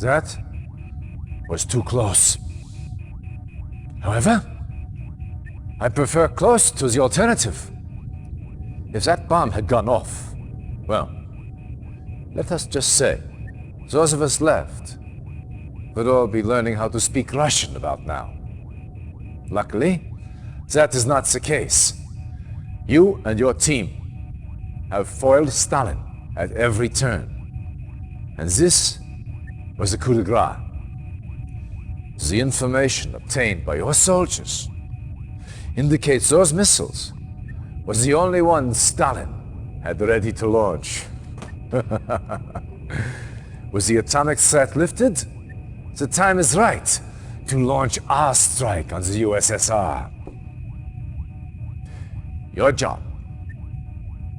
That was too close. However, I prefer close to the alternative. If that bomb had gone off, well, let us just say, those of us left would all be learning how to speak Russian about now. Luckily, that is not the case. You and your team have foiled Stalin at every turn. And this was the coup de grace. The information obtained by your soldiers indicates those missiles was the only one Stalin had ready to launch. Was the atomic threat lifted? The time is right to launch our strike on the USSR. Your job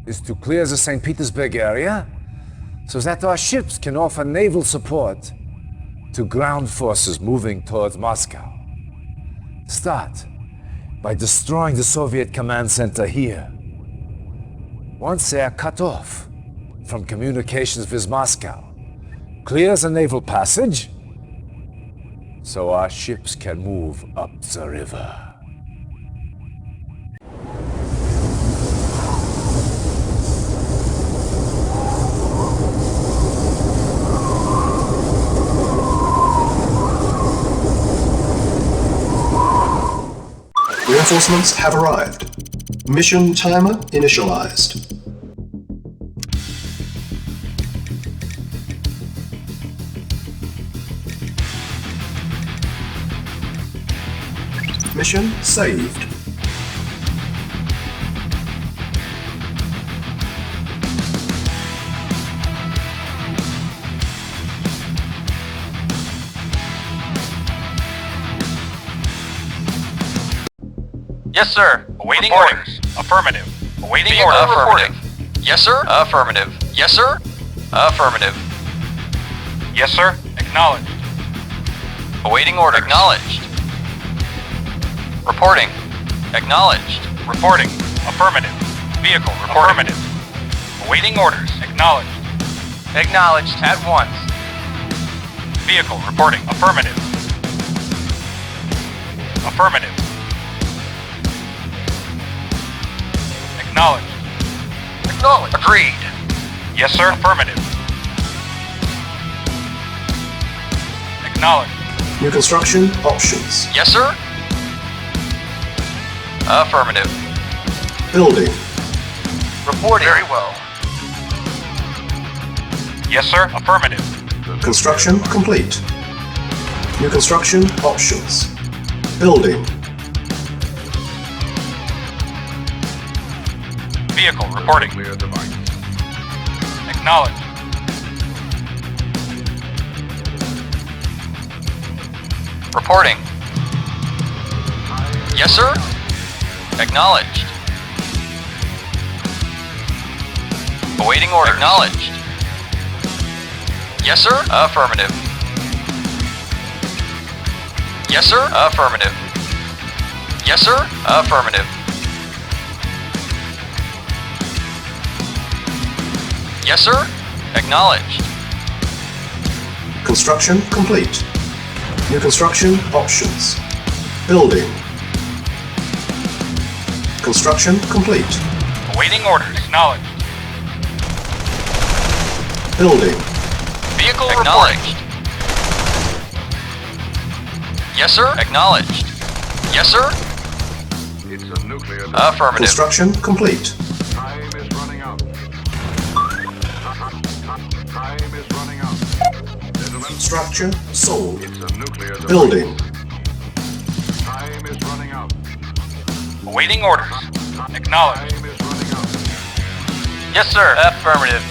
is to clear the St. Petersburg area so that our ships can offer naval support to ground forces moving towards Moscow. Start by destroying the Soviet command center here. Once they are cut off from communications with Moscow, clear the naval passage so our ships can move up the river. Reinforcements have arrived. Mission timer initialized. Mission saved. Yes, sir. Awaiting orders. Affirmative. Awaiting orders. Affirmative. Yes, sir. Affirmative. Yes, sir. Affirmative. Yes, sir. Acknowledged. Awaiting orders. Acknowledged. Reporting. Acknowledged. Reporting. Affirmative. Vehicle. Affirmative. Awaiting orders. Acknowledged. Acknowledged at once. Vehicle. Reporting. Affirmative. Affirmative. Acknowledged. Acknowledged. Agreed. Yes, sir. Affirmative. Acknowledged. New construction options. Yes, sir. Affirmative. Building. Reporting. Very well. Yes, sir. Affirmative. Construction complete. New construction options. Building. Vehicle reporting. Acknowledged. Reporting. Yes, sir. Acknowledged. Awaiting order. Acknowledged. Yes, sir. Affirmative. Yes, sir. Affirmative. Yes, sir. Affirmative. Yes, sir. Acknowledged. Construction complete. New construction options. Building. Construction complete. Awaiting orders. Acknowledged. Building. Vehicle acknowledged. Yes, sir. Acknowledged. Yes, sir. It's a nuclear Affirmative. Construction complete. Time is running out. Time is running out. Gentlemen, Structure sold. it's a nuclear device. Building. Time is running out. Awaiting orders. Acknowledged. Time is running out. Yes, sir. Affirmative.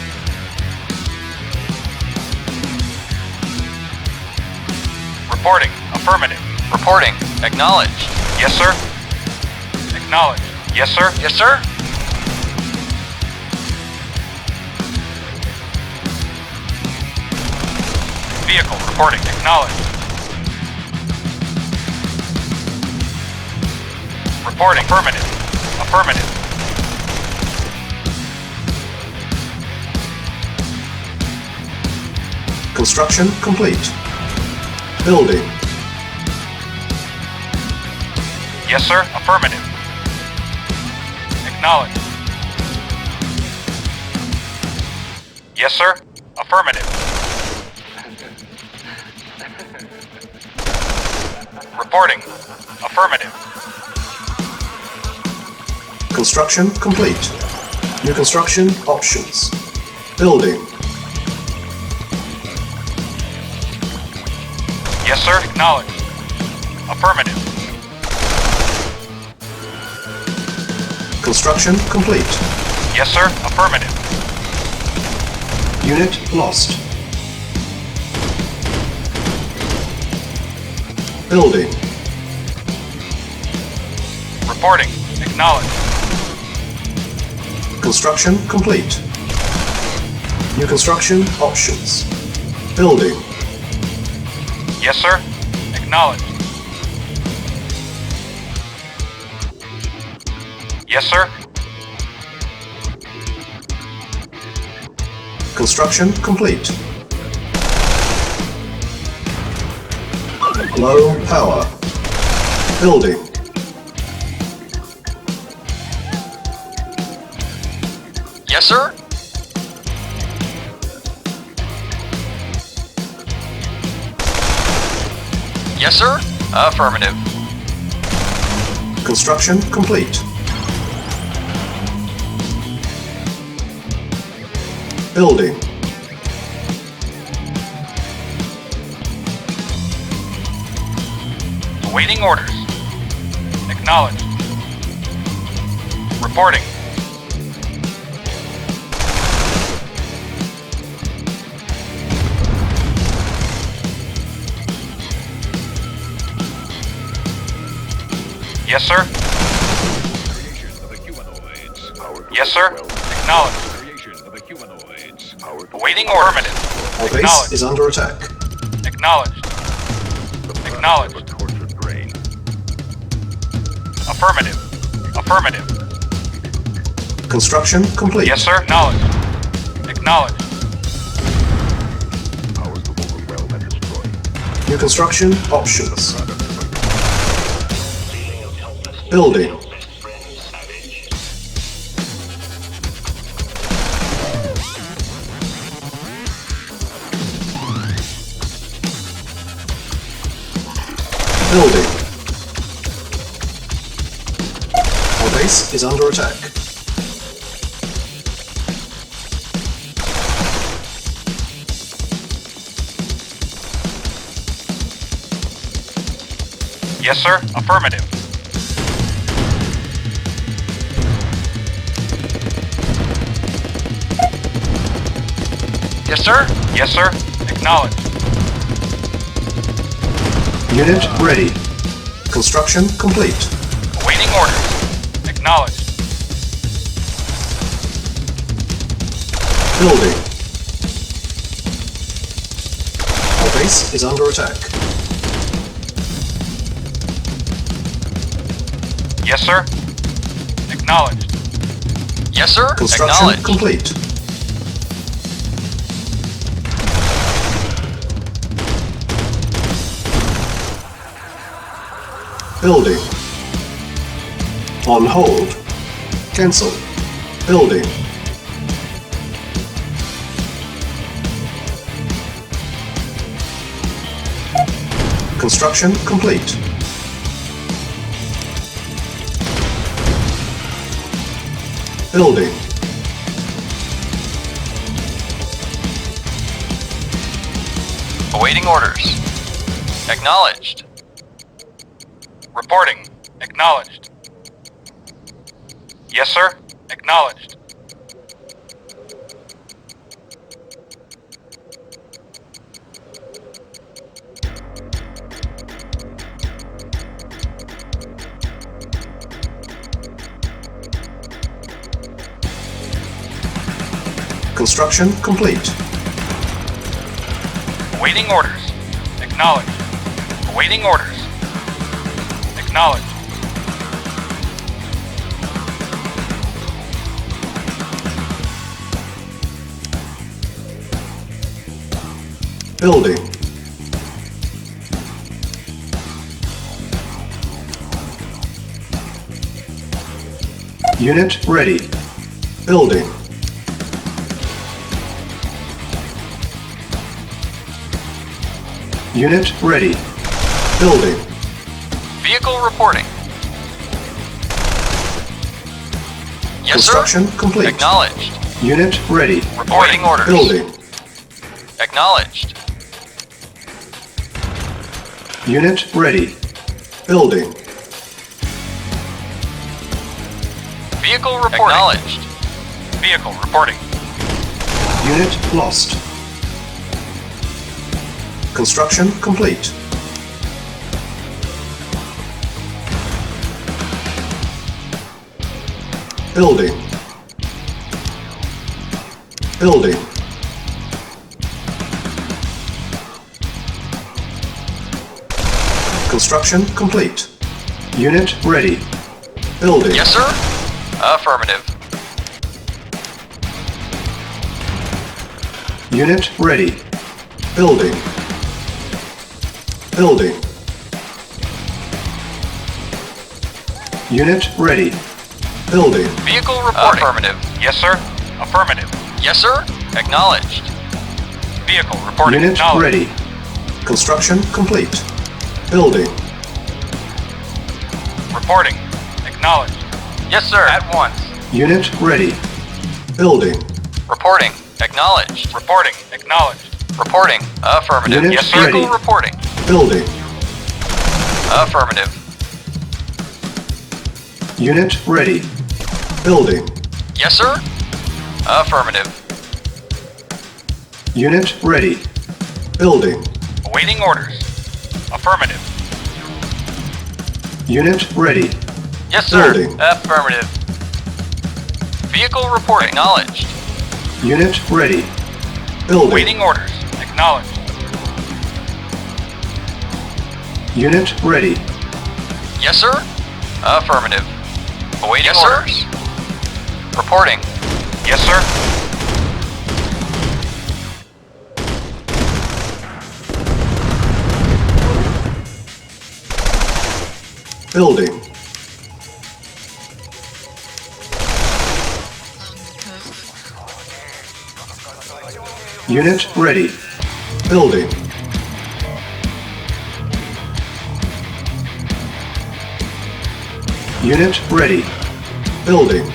Reporting. Affirmative. Reporting. Acknowledged. Yes, sir. Acknowledged. Yes, sir. Yes, sir. Vehicle reporting. Acknowledged. Reporting. Affirmative. Affirmative. Construction complete. Building. Yes, sir. Affirmative. Acknowledged. Yes, sir. Affirmative. Reporting. Affirmative. Construction complete. New construction options. Building. Yes, sir. Acknowledged. Affirmative. Construction complete. Yes, sir. Affirmative. Unit lost. Building. Reporting. Acknowledged. Construction complete. New construction options. Building. Yes, sir. Acknowledged. Yes, sir. Construction complete. Low power. Building. Yes, sir. Yes, sir. Affirmative. Construction complete. Building. Awaiting orders. Acknowledged. Reporting. Yes, sir. Yes, sir. Acknowledged. Awaiting order. Our base Acknowledged. is under attack. Acknowledged. Acknowledged. Affirmative. Affirmative. Construction complete. Yes, sir. Acknowledged. Acknowledged. New construction options. Building. Building. Our base is under attack. Yes, sir. Affirmative. Yes, sir. Yes, sir. Acknowledged. Unit ready. Construction complete. Awaiting orders. Acknowledged. Building. Our base is under attack. Yes, sir. Acknowledged. Yes, sir. Construction complete. Building. On hold. Cancel. Building. Construction complete. Building. Awaiting orders. Acknowledged. Reporting. Acknowledged. Yes, sir. Acknowledged. Construction complete. Awaiting orders. Acknowledged. Awaiting orders. Acknowledged. Building. Unit ready. Building. Unit ready. Building. Vehicle reporting. Yes, Construction sir. complete. Acknowledged. Unit ready. Reporting orders. Building. Acknowledged. Unit ready. Building. Vehicle reporting. Acknowledged. Vehicle reporting. Unit lost. Construction complete. Building. Building. Construction complete. Unit ready. Building. Yes, sir. Affirmative. Unit ready. Building. Building. Unit ready. Building. Vehicle reporting. Affirmative. Yes, sir. Affirmative. Yes, sir. Acknowledged. Vehicle reporting. Unit ready. Construction complete. Building. Reporting. Acknowledged. Yes, sir. At once. Unit ready. Building. Reporting. Acknowledged. Reporting. Acknowledged. Reporting. Affirmative. Unit yes, sir. ready. Vehicle reporting. Building. Affirmative. Unit ready. Building. Yes, sir. Affirmative. Unit ready. Building. Awaiting orders. Affirmative. Unit ready. Yes, sir. Building. Affirmative. Vehicle reporting. Acknowledged. Unit ready. Building. Awaiting orders. Acknowledged. Unit ready. Yes, sir. Affirmative. Awaiting orders. Reporting. Yes, sir. Building. Unit ready. Building. Unit ready. Building.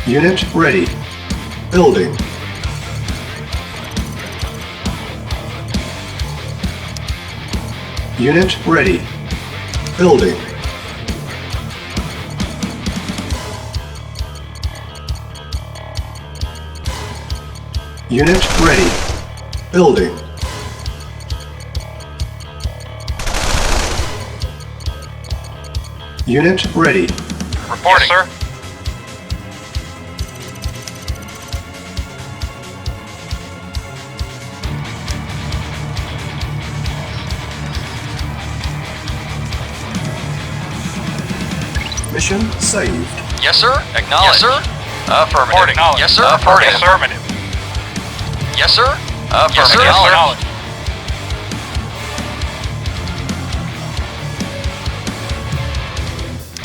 Unit ready. Building. Unit ready. Building. Unit ready. Building. Unit ready. Reporting. Yes, sir. Mission saved. Yes, sir. Acknowledged. Yes, sir. Affirmative. Yes, sir. Affirmative. Affirmative. Yes, sir. Affirmative. Yes, sir. Acknowledged.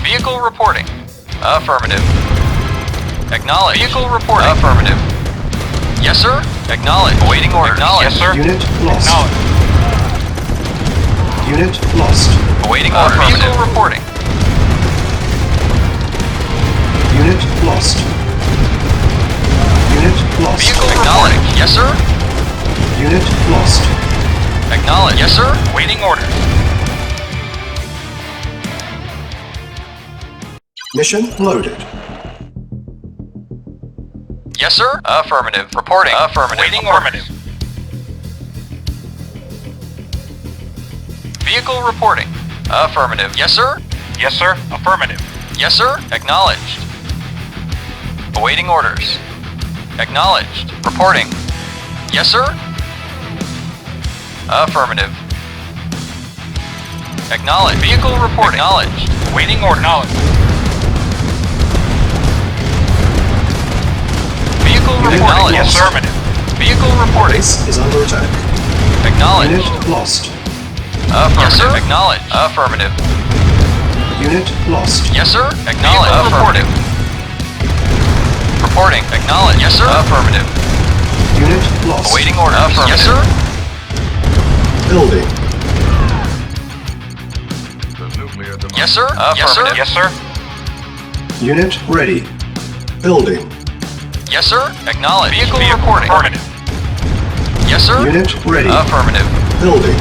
Vehicle reporting. Affirmative. Acknowledged. Vehicle reporting. Affirmative. Yes, sir. Acknowledged. Awaiting orders. Acknowledged. Yes, sir. Unit lost. Acknowledged. Unit lost. Awaiting orders. Vehicle reporting. Unit lost. Unit lost. Vehicle acknowledged. Yes, sir. Unit lost. Acknowledged. Yes, sir. Waiting orders. Mission loaded. Yes, sir. Affirmative. Reporting. Affirmative. Waiting orders. Vehicle reporting. Affirmative. Yes, sir. Yes, sir. Affirmative. Yes, sir. Acknowledged. Awaiting orders. Acknowledged. Reporting. Yes, sir. Affirmative. Acknowledged. Vehicle reporting. Acknowledged. Waiting order. Acknowledged. Vehicle Unit reporting. lost. Affirmative. Vehicle reporting. Base is under attack. Acknowledged. Unit lost. Affirmative. Yes, sir. Acknowledged. Affirmative. Unit lost. Yes, sir. Acknowledged. Affirmative. Reporting. Acknowledged. Yes, sir. Affirmative. Unit lost. Awaiting orders. Affirmative. Yes, sir. Building. The nuclear device. Yes, sir. Affirmative. Yes, sir. Unit ready. Building. Yes, sir. Acknowledged. Vehicle reporting. Affirmative. Yes, sir. Unit ready. Affirmative. Building.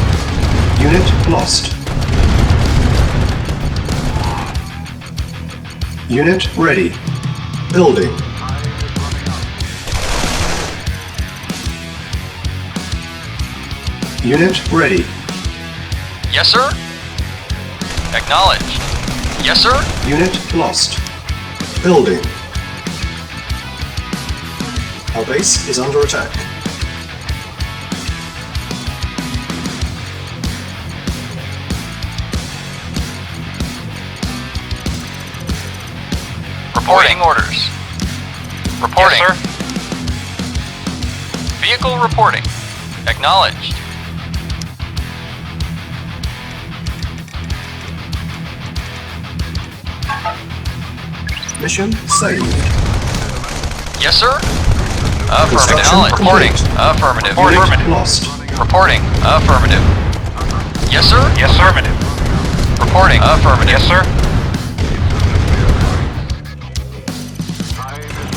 Unit lost. Unit ready. Building. Unit ready. Yes, sir. Acknowledged. Yes, sir. Unit lost. Building. Our base is under attack. Reporting orders. Reporting. Yes, sir. Vehicle reporting. Acknowledged. Mission saved. Yes, sir. Affirmative. Construction Acknowledged. Reporting. complete. Affirmative. Unit Affirmative. lost. Reporting. Affirmative. Yes, sir. Yes, sir. Affirmative. Reporting. Affirmative. Yes, sir.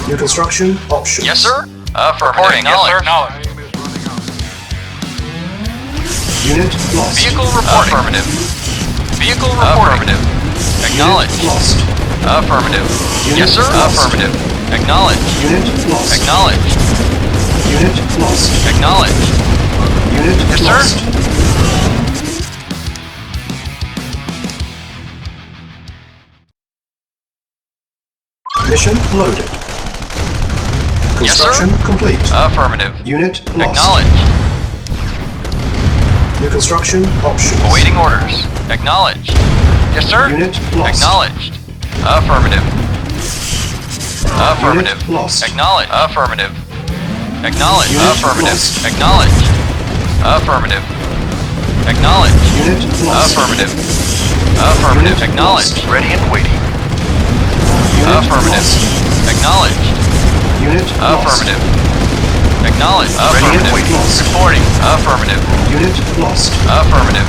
New construction options. Yes, sir. Affirmative. Yes, sir. Acknowledged. Unit lost. Vehicle reporting. Affirmative. Vehicle reporting. Affirmative. Acknowledged. Unit lost. Affirmative. Unit Yes, sir. lost. Affirmative. Acknowledged. Unit lost. Acknowledged. Unit lost. Acknowledged. Unit Yes, sir. lost. Mission loaded. Yes, sir. Construction complete. Affirmative. Unit lost. Acknowledged. New construction options. Awaiting orders. Acknowledged. Yes, sir. Unit lost. Acknowledged. Affirmative. Affirmative. Unit lost. Acknowledged. Affirmative. Acknowledged. Unit Affirmative. lost. Acknowledged. Affirmative. Acknowledged. Unit lost. Affirmative. Affirmative. Unit Acknowledged. lost. Ready and waiting. Unit Affirmative. lost. Acknowledged. Unit lost. Affirmative. Acknowledged. Ready and Affirmative. waiting. Reporting. Affirmative. Unit lost. Affirmative.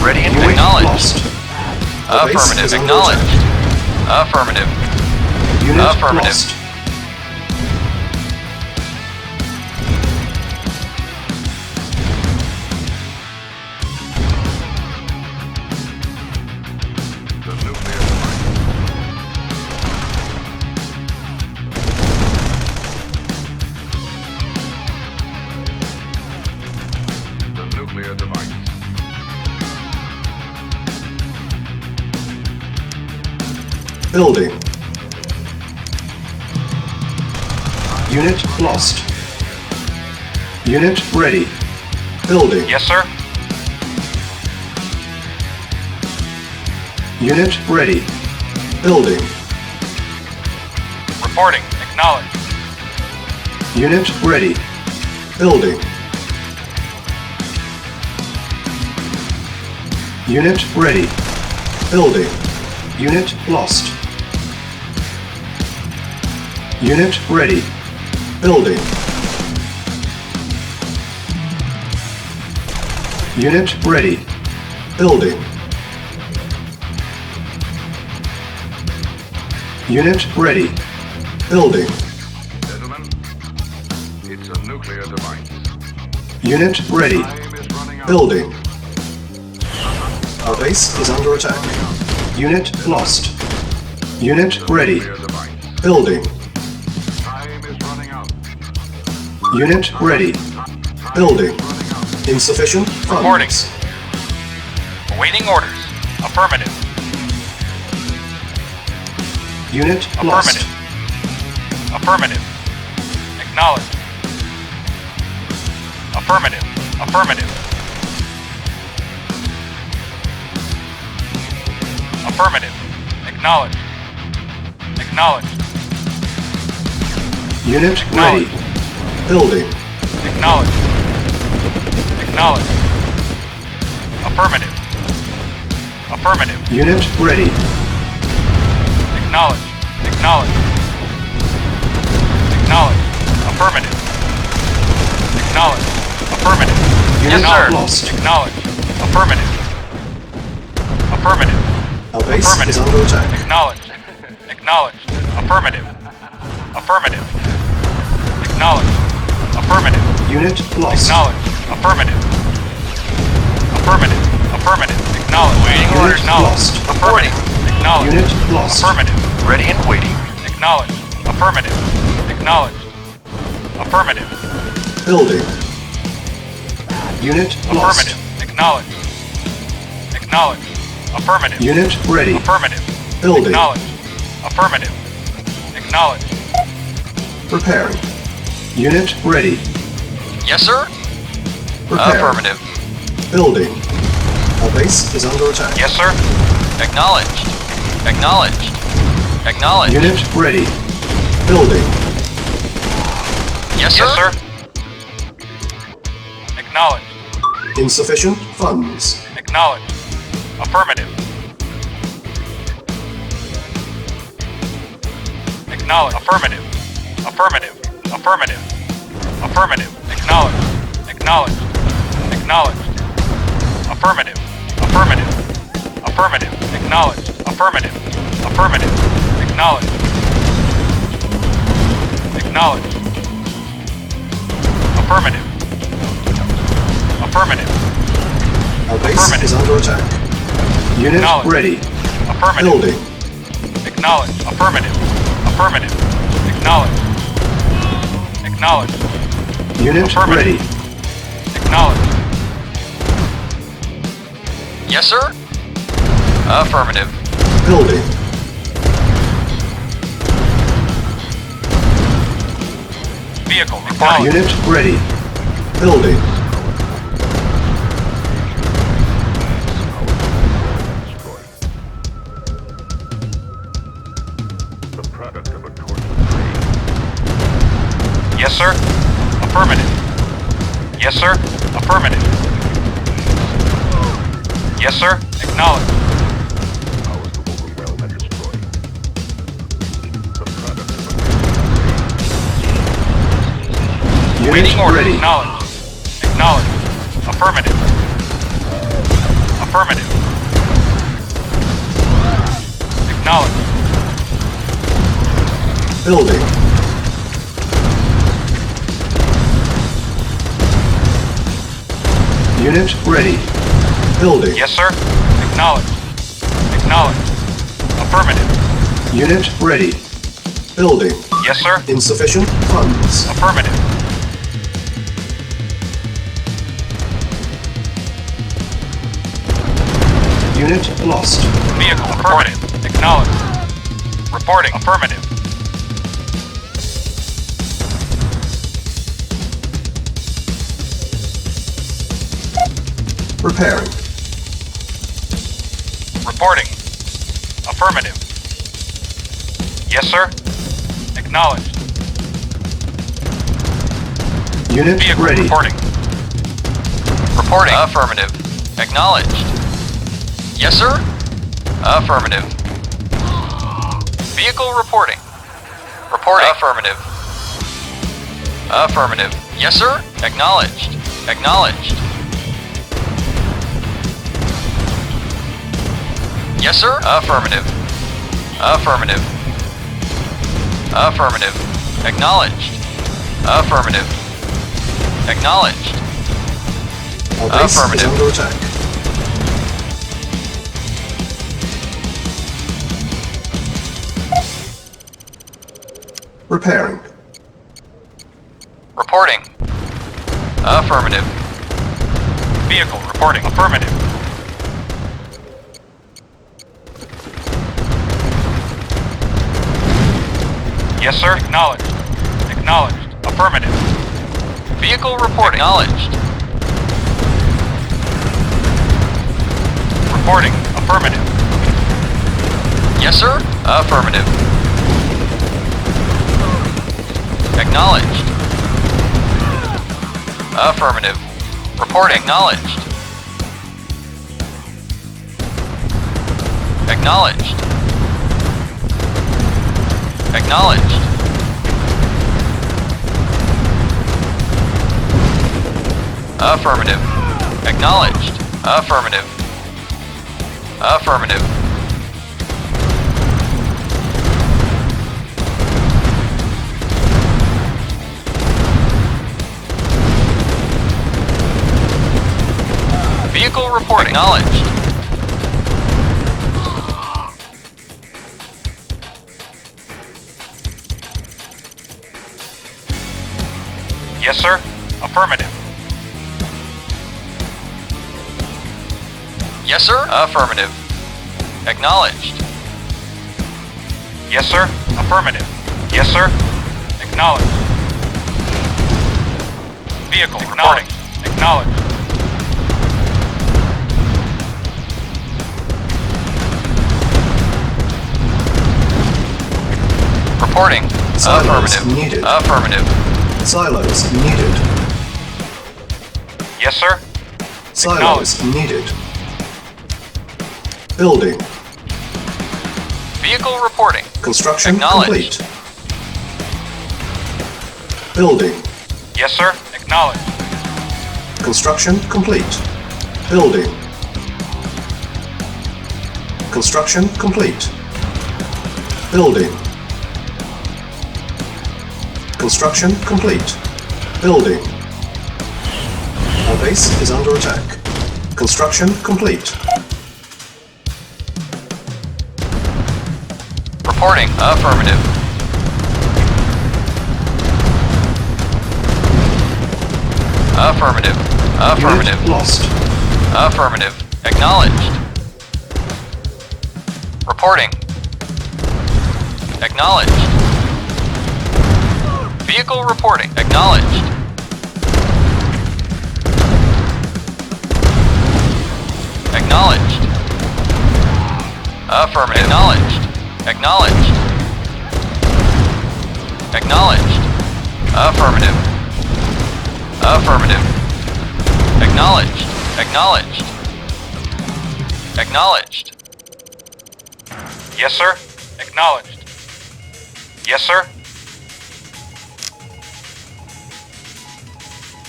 Ready and Unit waiting. Acknowledged. lost. Our base Affirmative. is under Acknowledged. attack. Affirmative. Unit Affirmative. lost. The nuclear device. The nuclear device. Building. Unit lost. Unit ready. Building. Yes, sir. Unit ready. Building. Reporting. Acknowledged. Unit ready. Building. Unit ready. Building. Unit lost. Unit ready. Building. Unit ready. Building. Unit ready. Building. Gentlemen, it's a nuclear device. Unit ready. Time is running out. Building. Our base is under attack. Unit lost. Unit ready. Nuclear device. Building. Time is running out. Unit ready. Building. Insufficient Reporting. funds. Awaiting orders. Affirmative. Unit lost. Affirmative. Affirmative. Acknowledged. Affirmative. Affirmative. Affirmative. Acknowledged. Acknowledged. Unit ready. Building. Acknowledged. Acknowledged. Affirmative. Affirmative. Unit ready. Acknowledged. Acknowledged. Acknowledged. Affirmative. Acknowledged. Affirmative. Unit Yes, sir. lost. Acknowledged. Affirmative. Affirmative. Our base Affirmative. is under attack. Acknowledged. Acknowledged. Affirmative. Affirmative. Acknowledged. Affirmative. Unit lost. Acknowledged. Affirmative. Affirmative. Affirmative. Acknowledged. Waiting Unit orders. Acknowledged. lost. Affirmative. Acknowledged. Unit lost. Affirmative. Ready and waiting. Acknowledged. Affirmative. Acknowledged. Affirmative. Building. Unit lost. Affirmative. Acknowledged. Acknowledged. Affirmative. Unit ready. Affirmative. Building. Acknowledged. Affirmative. Acknowledged. Preparing. Unit ready. Yes, sir. Preparing. Affirmative. Building. Our base is under attack. Yes, sir. Acknowledged. Acknowledged. Acknowledged. Unit ready. Building. Yes, sir. Yes, sir. Acknowledged. Insufficient funds. Acknowledged. Affirmative. Acknowledged. Affirmative. Affirmative. Affirmative. Affirmative. Acknowledged. Acknowledged. Acknowledged. Affirmative. Affirmative. Affirmative. Acknowledged. Affirmative. Affirmative. Acknowledged. Acknowledged. Affirmative. Affirmative. Our base Affirmative. is under attack. Unit Acknowledged. ready. Affirmative. Building. Acknowledged. Affirmative. Affirmative. Acknowledged. Acknowledged. Unit Affirmative. ready. Acknowledged. Yes, sir. Affirmative. Building. Vehicle acknowledged. Unit ready. Building. The product of a torture. Yes, sir. Affirmative. Yes, sir. Affirmative. Yes, sir. Acknowledged. Powers to overwhelm and destroy. The product of a Unit Waiting order. ready. Acknowledged. Acknowledged. Affirmative. Affirmative. Acknowledged. Building. Unit ready. Building. Yes, sir. Acknowledged. Acknowledged. Affirmative. Unit ready. Building. Yes, sir. Insufficient funds. Affirmative. Unit lost. Vehicle affirmative. Acknowledged. Reporting affirmative. Preparing. Reporting. Affirmative. Yes, sir. Acknowledged. Unit Vehicle ready. reporting. Reporting. Affirmative. Acknowledged. Yes, sir. Affirmative. Vehicle reporting. Reporting. Affirmative. Affirmative. Yes, sir. Acknowledged. Acknowledged. Yes, sir. Affirmative. Affirmative. Affirmative. Acknowledged. Affirmative. Acknowledged. Our base is Affirmative. under attack. Repairing. Reporting. Affirmative. Vehicle reporting. Affirmative. Yes, sir. Acknowledged. Acknowledged. Affirmative. Vehicle reporting. Acknowledged. Reporting. Affirmative. Yes, sir. Affirmative. Acknowledged. Affirmative. Reporting. Acknowledged. Acknowledged. Acknowledged. Affirmative. Acknowledged. Affirmative. Affirmative. Vehicle reporting. Acknowledged. Yes, sir. Affirmative. Yes, sir. Affirmative. Acknowledged. Yes, sir. Affirmative. Yes, sir. Acknowledged. Vehicle reporting. Acknowledged. Reporting. Silos Affirmative. needed. Affirmative. Silos needed. Yes, sir. Silos needed. Building. Vehicle reporting. Construction Acknowledged. complete. Building. Yes, sir. Acknowledged. Construction complete. Building. Construction complete. Building. Construction complete. Building. Our base is under attack. Construction complete. Reporting. Affirmative. Affirmative. Affirmative. Unit lost. Affirmative. Acknowledged. Reporting. Acknowledged. Vehicle reporting. Acknowledged. Acknowledged. Affirmative. Acknowledged. Acknowledged. Acknowledged. Affirmative. Affirmative. Acknowledged. Acknowledged. Acknowledged. Yes, sir. Acknowledged. Yes, sir.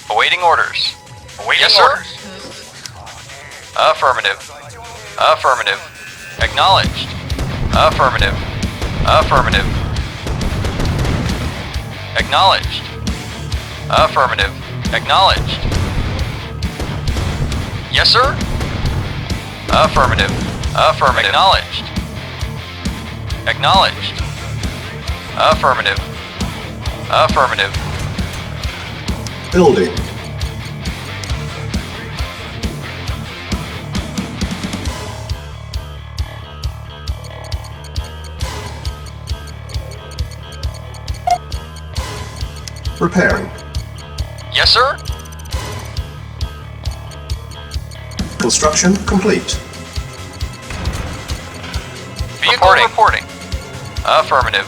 Awaiting orders. Awaiting Yes, sir. orders. Affirmative. Affirmative. Acknowledged. Affirmative. Affirmative. Acknowledged. Affirmative. Acknowledged. Yes, sir. Affirmative. Affirmative. Acknowledged. Acknowledged. Affirmative. Affirmative. Building. Repairing. Yes, sir. Construction complete. Vehicle reporting. Affirmative.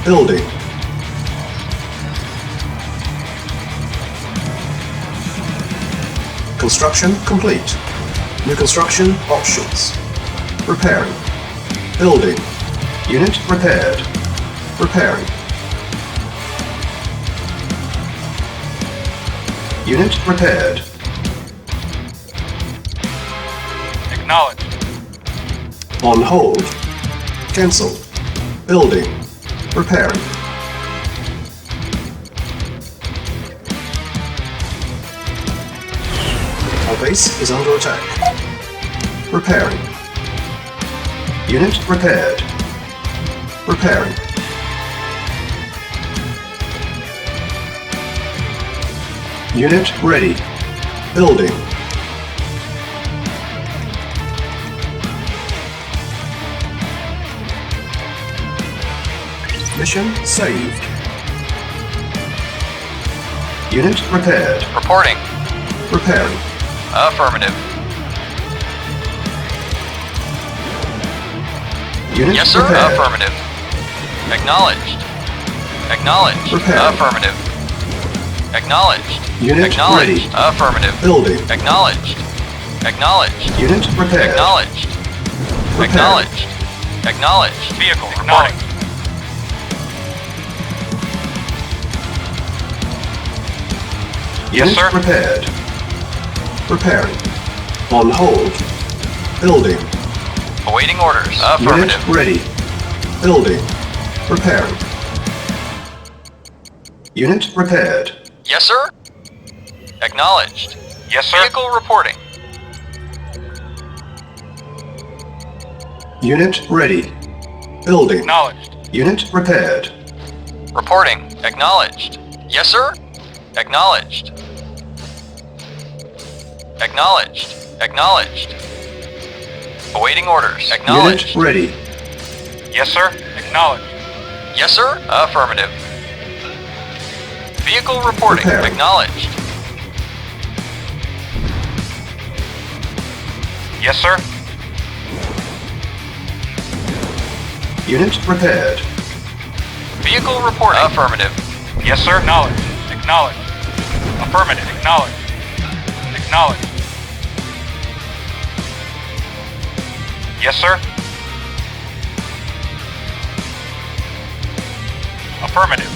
Building. Construction complete. New construction options. Repairing. Building. Unit repaired. Repairing. Unit repaired. Acknowledged. On hold. Cancel. Building. Repairing. Our base is under attack. Repairing. Unit repaired. Repairing. Unit ready. Building. Mission saved. Unit repaired. Reporting. Repairing. Affirmative. Unit Yes, sir. repaired. Affirmative. Acknowledged. Acknowledged. Repair. Affirmative. Acknowledged. Unit Acknowledged. ready. Affirmative. Building. Acknowledged. Acknowledged. Unit repaired. Acknowledged. Repaired. Acknowledged. Acknowledged. Vehicle Reporting. reporting. Yes, Unit sir. repaired. Repairing. On hold. Building. Awaiting orders. Unit Affirmative. ready. Building. Repairing. Unit repaired. Yes, sir. Acknowledged. Yes, sir. Vehicle reporting. Unit ready. Building. Acknowledged. Unit repaired. Reporting. Acknowledged. Yes, sir. Acknowledged. Acknowledged. Acknowledged. Awaiting orders. Acknowledged. Unit ready. Yes, sir. Acknowledged. Yes, sir. Affirmative. Vehicle reporting. Preparing. Acknowledged. Yes, sir. Unit repaired. Vehicle reporting. Affirmative. Yes, sir. Acknowledged. Acknowledged. Affirmative. Acknowledged. Acknowledged. Yes, sir. Affirmative.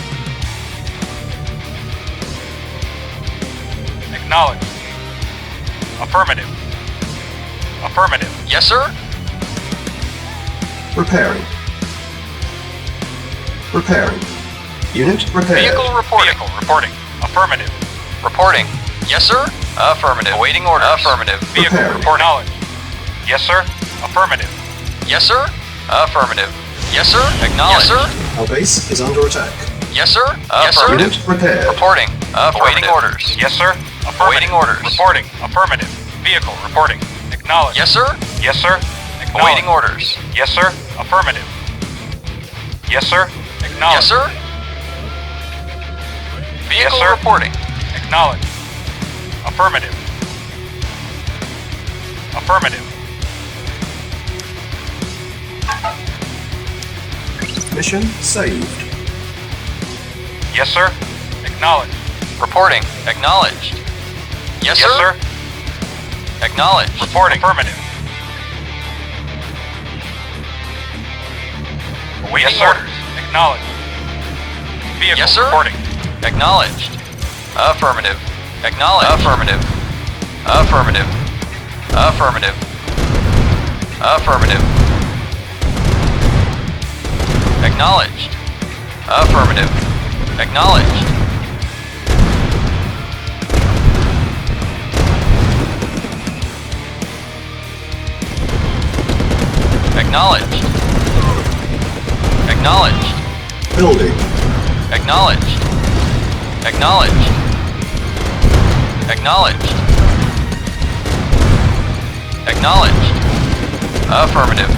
Acknowledged. Affirmative. Affirmative. Yes, sir. Repairing. Repairing. Unit repaired. Vehicle reporting. Vehicle reporting. Affirmative. Reporting. Yes, sir. Affirmative. Awaiting orders. Affirmative. Vehicle Prepared. reporting. Acknowledged. Yes, sir. Affirmative. Yes, sir. Affirmative. Yes, sir. Acknowledged. Yes, sir. Our base is under attack. Yes, sir. Yes, sir. Unit repaired. Reporting. Awaiting orders. Yes, sir. Affirmative. Awaiting orders. Reporting. Affirmative. Vehicle reporting. Acknowledged. Yes, sir. Yes, sir. Acknowledged. Awaiting orders. Yes, sir. Affirmative. Yes, sir. Acknowledged. Yes, sir. Vehicle sir. reporting. Acknowledged. Affirmative. Affirmative. Mission saved. Yes, sir. Acknowledged. Reporting. Acknowledged. Yes, Yes, sir. sir. Acknowledged. Reporting. Affirmative. Awaiting Yes, sir. orders. Acknowledged. Vehicle Yes, sir. reporting. Acknowledged. Affirmative. Acknowledged. Affirmative. Affirmative. Affirmative. Affirmative. Acknowledged. Affirmative. Acknowledged. Acknowledged. Acknowledged. Building. Acknowledged. Acknowledged. Acknowledged. Acknowledged. Affirmative.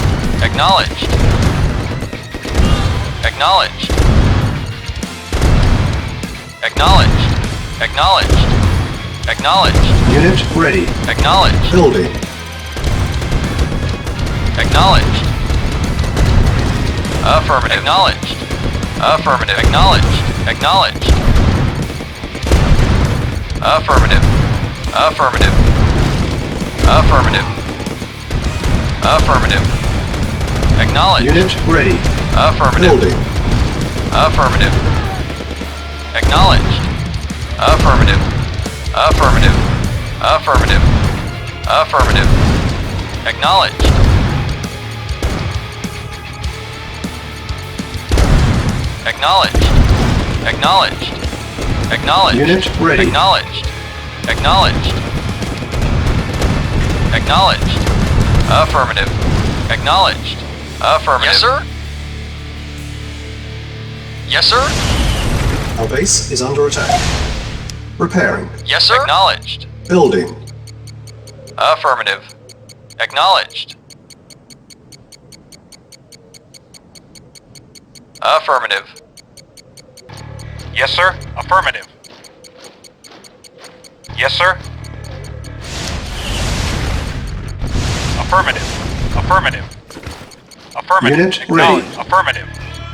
Acknowledged. Acknowledged. Acknowledged. Acknowledged. Acknowledged. Unit ready. Acknowledged. Building. Acknowledged. Affirmative. Acknowledged. Affirmative. Acknowledged. Acknowledged. Affirmative. Affirmative. Affirmative. Affirmative. Acknowledged. Unit ready. Affirmative. Building. Affirmative. Acknowledged. Affirmative. Affirmative. Affirmative. Affirmative. Acknowledged. Acknowledged. Acknowledged. Acknowledged. Unit ready. Acknowledged. Acknowledged. Acknowledged. Affirmative. Acknowledged. Affirmative. Yes, sir. Yes, sir. Our base is under attack. Repairing. Yes, sir. Acknowledged. Building. Affirmative. Acknowledged. Affirmative. Yes, sir. Affirmative. Yes, sir. Affirmative. Affirmative. Affirmative. Unit Acknowledge. ready. Affirmative.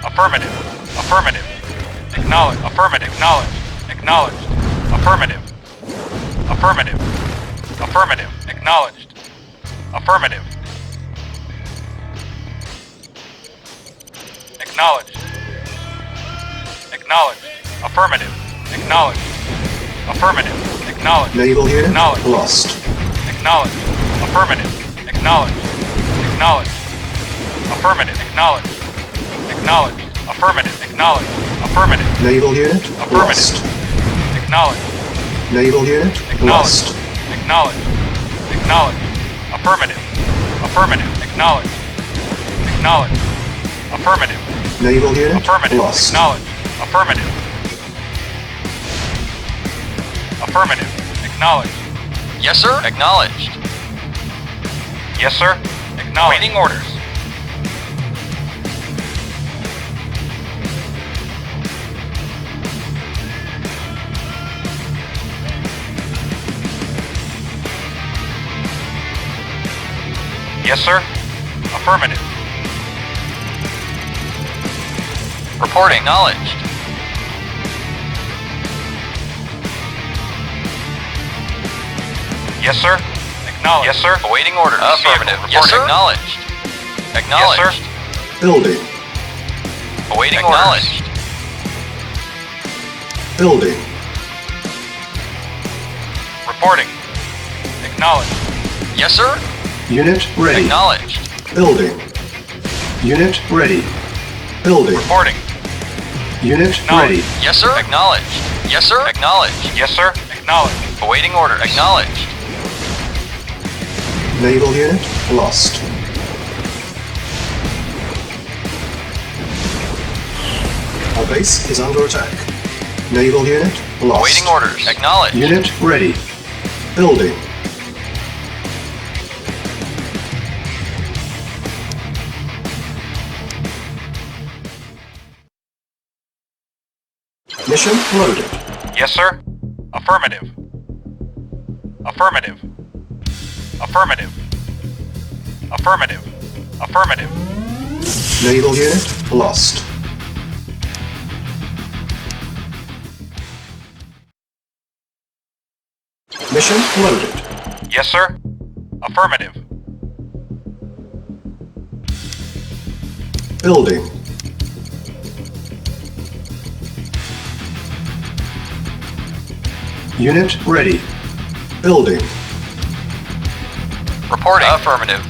Affirmative. Affirmative. Acknowledge. Affirmative. Acknowledge. Acknowledged. Affirmative. Affirmative. Affirmative. Acknowledged. Affirmative. Acknowledged. Acknowledged. Affirmative. Acknowledged. Affirmative. Acknowledged. Naval unit Acknowledged. lost. Acknowledged. Affirmative. Acknowledged. Acknowledged. Affirmative. Acknowledged. Acknowledged. Affirmative. Acknowledged. Affirmative. Naval unit Affirmative. lost. Acknowledged. Naval unit Acknowledged. lost. Acknowledged. Acknowledged. Affirmative. Affirmative. Acknowledged. Acknowledged. Affirmative. Naval unit Affirmative. lost. Acknowledged. Affirmative. Affirmative. Acknowledged. Yes, sir. Acknowledged. Yes, sir. Acknowledged. Waiting orders. Yes, sir. Affirmative. Reporting. Acknowledged. Yes, sir. Acknowledged. Yes, sir. Awaiting orders. Affirmative. Vehicle Yes, sir. reporting. Acknowledged. Acknowledged. Building. Awaiting Acknowledged. orders. Building. Reporting. Acknowledged. Yes, sir. Unit ready. Acknowledged. Building. Unit ready. Building. Reporting. Unit ready. Yes, sir. Acknowledged. Yes, sir. Acknowledged. Yes, sir. Acknowledged. Awaiting orders. Acknowledged. Naval unit lost. Our base is under attack. Naval unit lost. Awaiting orders. Acknowledged. Unit ready. Building. Mission loaded. Yes, sir. Affirmative. Affirmative. Affirmative. Affirmative. Affirmative. Naval unit lost. Mission loaded. Yes, sir. Affirmative. Building. Unit ready. Building. Reporting. Affirmative.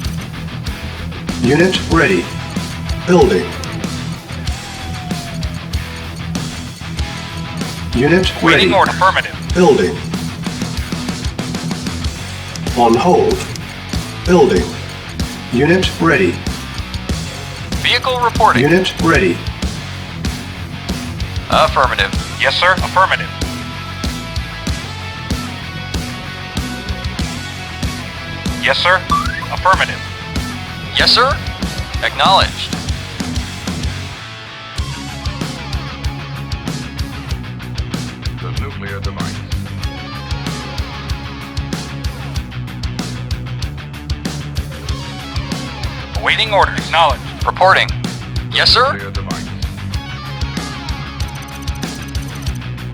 Unit ready. Building. Unit ready. Waiting order. Affirmative. Building. On hold. Building. Unit ready. Vehicle reporting. Unit ready. Affirmative. Yes, sir. Affirmative. Yes, sir. Affirmative. Yes, sir. Acknowledged. The nuclear device. Awaiting orders. Acknowledged. Reporting. Yes, sir. Nuclear device.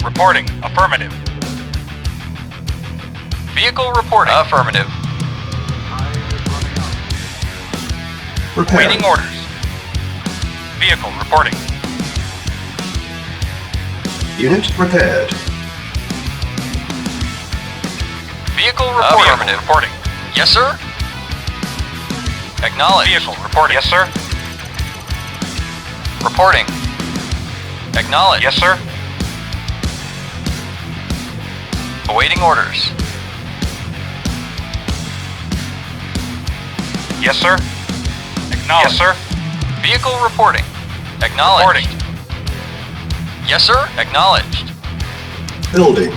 Reporting. Affirmative. Vehicle reporting. Affirmative. Time is running out. Preparing. Waiting orders. Vehicle reporting. Unit prepared. Vehicle reporting. Affirmative. Reporting. Yes, sir. Acknowledged. Vehicle reporting. Yes, sir. Reporting. Acknowledged. Yes, sir. Awaiting orders. Yes, sir. Acknowledged. Yes, sir. Vehicle reporting. Acknowledged. Reporting. Yes, sir. Acknowledged. Building.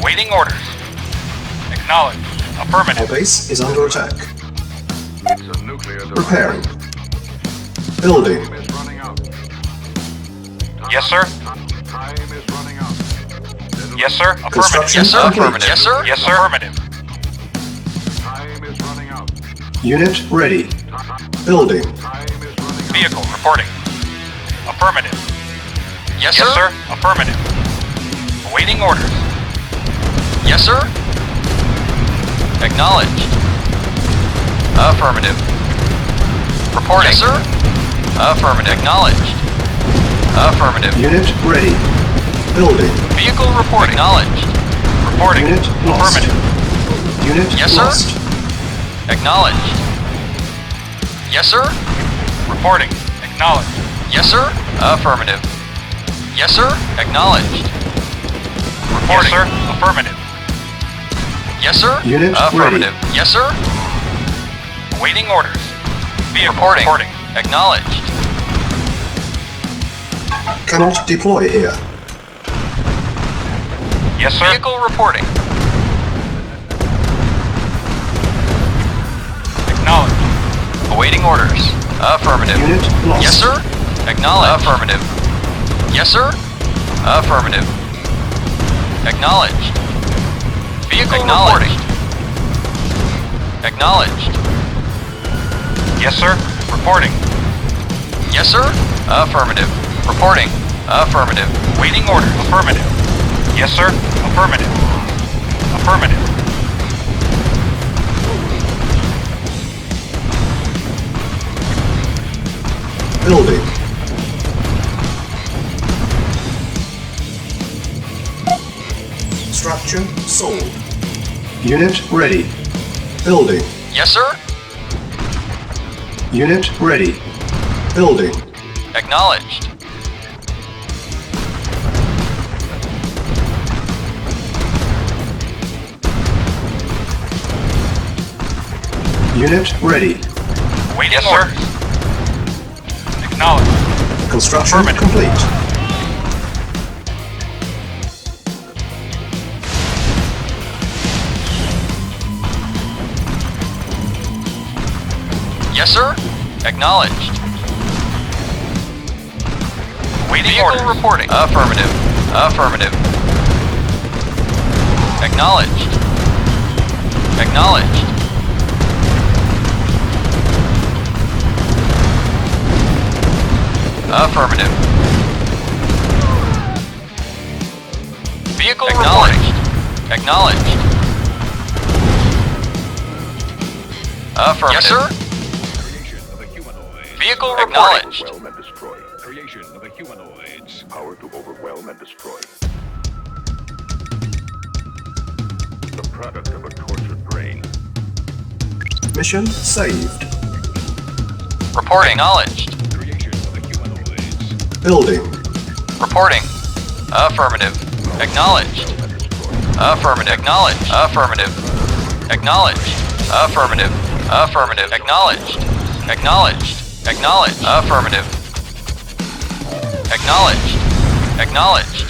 Awaiting orders. Acknowledged. Our Affirmative. base is under attack. It's a nuclear device. Preparing. Building. Time is running out. Yes, sir. Time is running out. Yes, sir. Affirmative. Construction Yes, sir. complete. Affirmative. Yes, sir. Yes, sir. Affirmative. Time is running out. Unit ready. Building. Time is running out. Vehicle reporting. Affirmative. Yes, Yes, sir. sir. Affirmative. Awaiting orders. Yes, sir. Acknowledged. Affirmative. Reporting. Yes, sir. Affirmative. Acknowledged. Affirmative. Unit ready. Building. Vehicle reporting. Acknowledged. Reporting. Unit lost. Affirmative. Unit Yes, sir. lost. Acknowledged. Yes, sir. Reporting. Acknowledged. Yes, sir. Affirmative. Yes, sir. Acknowledged. Yes, Reporting. sir. Affirmative. Yes, sir. Unit Affirmative. Yes, sir. Awaiting orders. Vehicle Reporting. reporting. Acknowledged. Cannot deploy here. Yes, sir. Vehicle reporting. Acknowledged. Awaiting orders. Affirmative. Unit lost. Yes, sir. Acknowledged. Affirmative. Yes, sir. Affirmative. Acknowledged. Vehicle reporting. Acknowledged. Yes, sir. Reporting. Yes, sir. Affirmative. Reporting. Affirmative. Waiting orders. Affirmative. Yes, sir. Affirmative. Affirmative. Building. Structure sold. Unit ready. Building. Yes, sir. Unit ready. Building. Acknowledged. Unit ready. Waiting Yes, sir. orders. Acknowledged. Construction Affirmative. complete. Yes, sir. Acknowledged. Waiting Vehicle orders. reporting. Affirmative. Affirmative. Acknowledged. Acknowledged. Affirmative. Vehicle acknowledged. Acknowledged. Affirmative. Yes, sir. Creation of a humanoid. Vehicle Power to acknowledged. overwhelm and destroy. Creation of a humanoids. Power to overwhelm and destroy. The product of a tortured brain. Mission saved. Reporting. Acknowledged. Creation of a humanoids. Building. Reporting. Affirmative. Acknowledged. Affirmative. Acknowledged. Affirmative. Acknowledged. Affirmative. Affirmative. Acknowledged. Acknowledged. Acknowledged. Affirmative. Acknowledged. Acknowledged.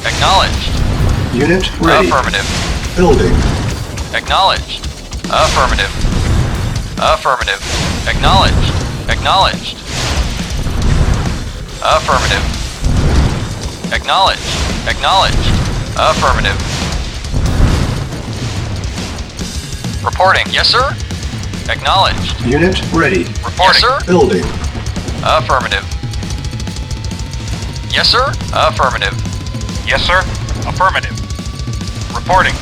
Acknowledged. Unit ready. Affirmative. Building. Acknowledged. Affirmative. Affirmative. Acknowledged. Acknowledged. Affirmative. Acknowledged. Acknowledged. Affirmative. Reporting. Yes, sir. Acknowledged. Unit ready. Yes, sir. Building. Affirmative. Yes, sir. Affirmative. Yes, sir. Affirmative. Reporting.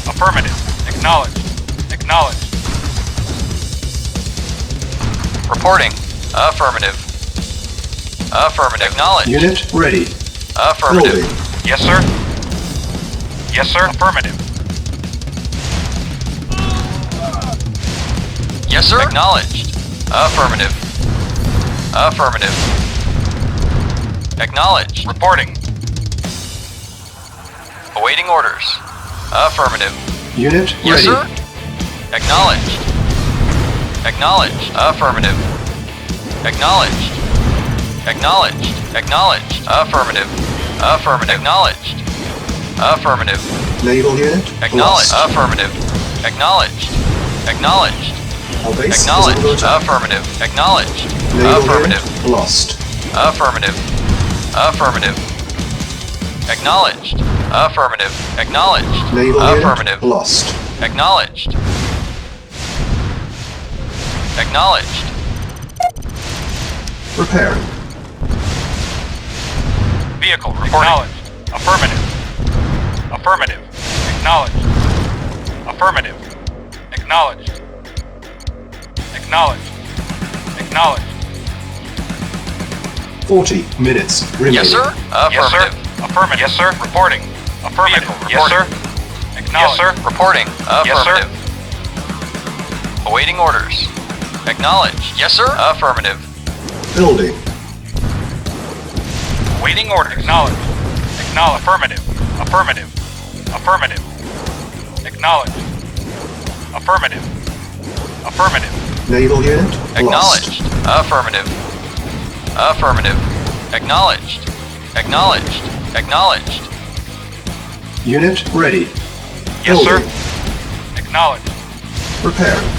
Affirmative. Acknowledged. Acknowledged. Reporting. Affirmative. Affirmative. Acknowledged. Unit ready. Affirmative. Building. Yes, sir. Yes, sir. Affirmative. Yes, sir. Acknowledged. Affirmative. Affirmative. Acknowledged. Reporting. Awaiting orders. Affirmative. Unit Yes, ready. sir. Acknowledged. Acknowledged. Affirmative. Acknowledged. Acknowledged. Acknowledged. Affirmative. Affirmative. Acknowledged. Affirmative. Naval unit Acknowledged. lost. Affirmative. Acknowledged. Acknowledged. Our base is Acknowledged. under attack. Affirmative. Acknowledged. Naval Affirmative. unit lost. Affirmative. Affirmative. Acknowledged. Affirmative. Acknowledged. Naval Affirmative. unit lost. Acknowledged. Acknowledged. Repairing. Vehicle reporting. Acknowledged. Affirmative. Affirmative. Acknowledged. Affirmative. Acknowledged. Acknowledged. Acknowledged. 40 minutes remaining. Yes, sir. Yes, sir. Affirmative. Affirmative. Yes, sir. Reporting. Affirmative. Vehicle Yes, sir. reporting. Acknowledged. Yes, sir. Reporting. Yes, sir. Affirmative. Awaiting orders. Acknowledged. Yes, sir. Affirmative. Building. Waiting order. Acknowledged. Acknowledge. Affirmative. Affirmative. Affirmative. Acknowledged. Affirmative. Affirmative. Naval unit lost. Acknowledged. Affirmative. Affirmative. Acknowledged. Acknowledged. Acknowledged. Unit ready. Yes, sir. Building. Acknowledged. Preparing.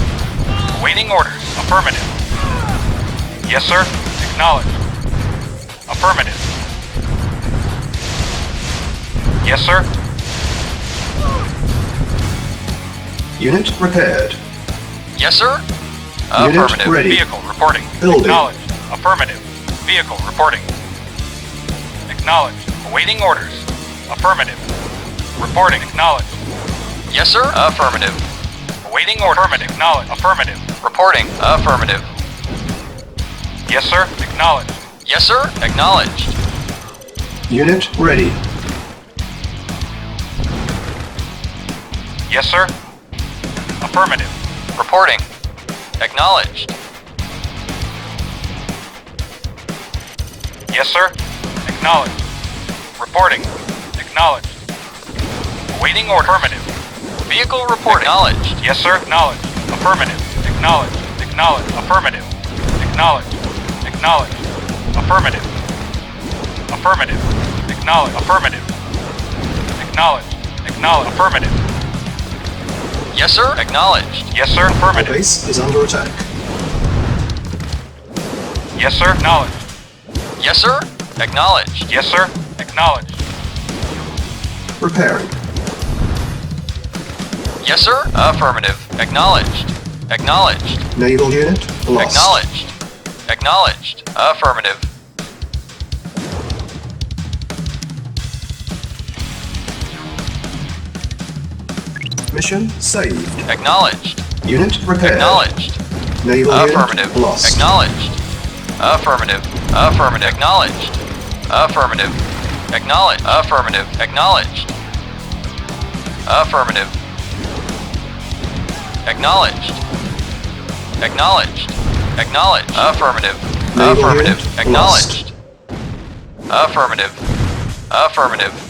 Waiting orders. Affirmative. Yes, sir. Acknowledged. Affirmative. Yes, sir. Unit prepared. Yes, sir. Unit Affirmative. ready. Vehicle reporting. Building. Acknowledged. Affirmative. Vehicle reporting. Acknowledged. Awaiting orders. Affirmative. Reporting. Acknowledged. Yes, sir. Affirmative. Awaiting order. Affirmative. Acknowledged. Affirmative. Reporting. Affirmative. Yes, sir. Acknowledged. Yes, sir. Acknowledged. Unit ready. Yes, sir. Affirmative. Reporting. Acknowledged. Yes, sir. Acknowledged. Reporting. Acknowledged. Awaiting order. Affirmative. Vehicle reporting. Acknowledged. Yes, sir. Acknowledged. Affirmative. Acknowledged. Acknowledged. Affirmative. Acknowledged. Acknowledged. Affirmative. Affirmative. Acknowledged. Affirmative. Acknowledged. Acknowledged. Affirmative. Yes, sir. Acknowledged. Yes, sir. Our Affirmative. base is under attack. Yes, sir. Acknowledged. Yes, sir. Acknowledged. Yes, sir. Acknowledged. Preparing. Yes, sir. Affirmative. Acknowledged. Acknowledged. Naval unit lost. Acknowledged. Acknowledged. Affirmative. Mission saved. Acknowledged. Unit repaired. Acknowledged. Naval Affirmative. unit lost. Acknowledged. Affirmative. Affirmative. Acknowledged. Affirmative. Acknowledged. Affirmative. Acknowledged. Affirmative. Acknowledged. Acknowledged. Acknowledged. Affirmative. Naval Affirmative. unit Acknowledged. Affirmative. Affirmative.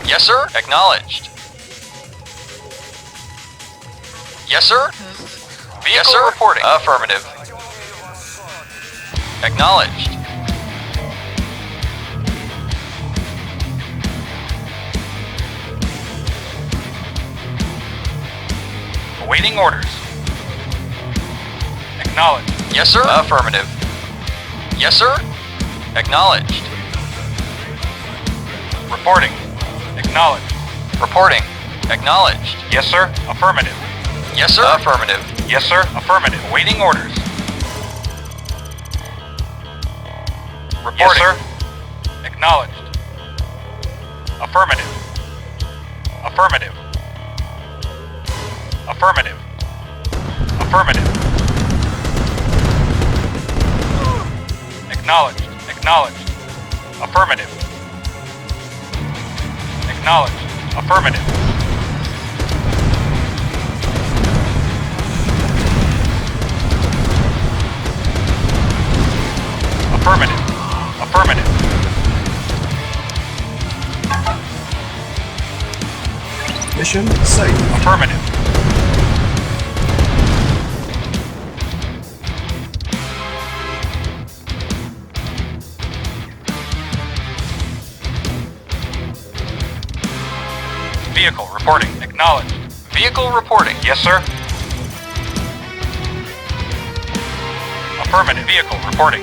Yes, sir. Acknowledged. Yes, sir. Yes, sir. Reporting. Affirmative. Acknowledged. Awaiting orders. Acknowledged. Yes, sir. Affirmative. Yes, sir. Acknowledged. Reporting. Acknowledged. Reporting. Acknowledged. Yes, sir. Affirmative. Yes, sir. Affirmative. Yes, sir. Affirmative. Awaiting orders. Reporting. Yes, sir. Acknowledged. Affirmative. Affirmative. Affirmative. Affirmative. Acknowledged. Acknowledged. Affirmative. Acknowledged. Affirmative. Affirmative. Affirmative. Mission saved. Affirmative. Vehicle reporting. Acknowledged. Vehicle reporting. Yes, sir. Affirmative. Vehicle reporting.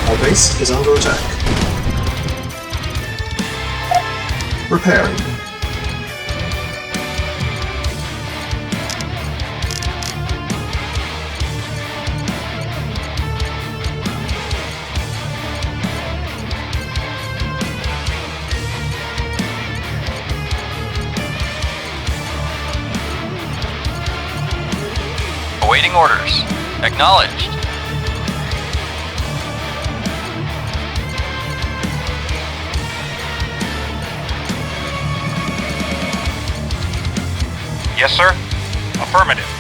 Our base is under attack. Repairing. Awaiting orders. Acknowledged. Yes, sir. Affirmative.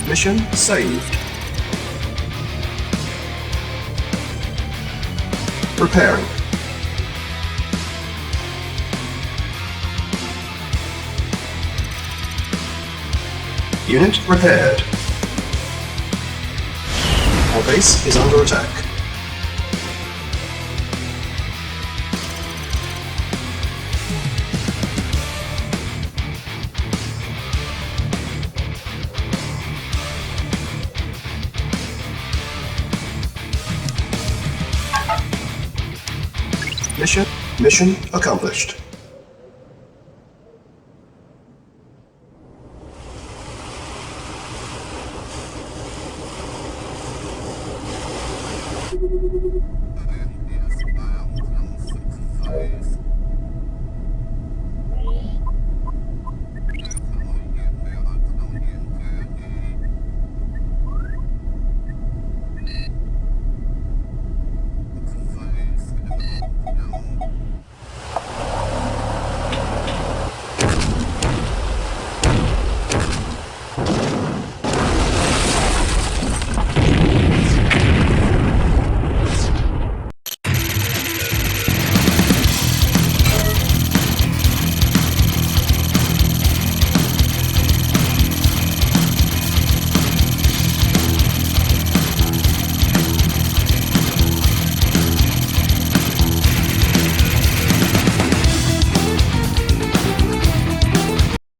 Mission saved. Repairing. Unit repaired. Our base is under attack. Mission accomplished.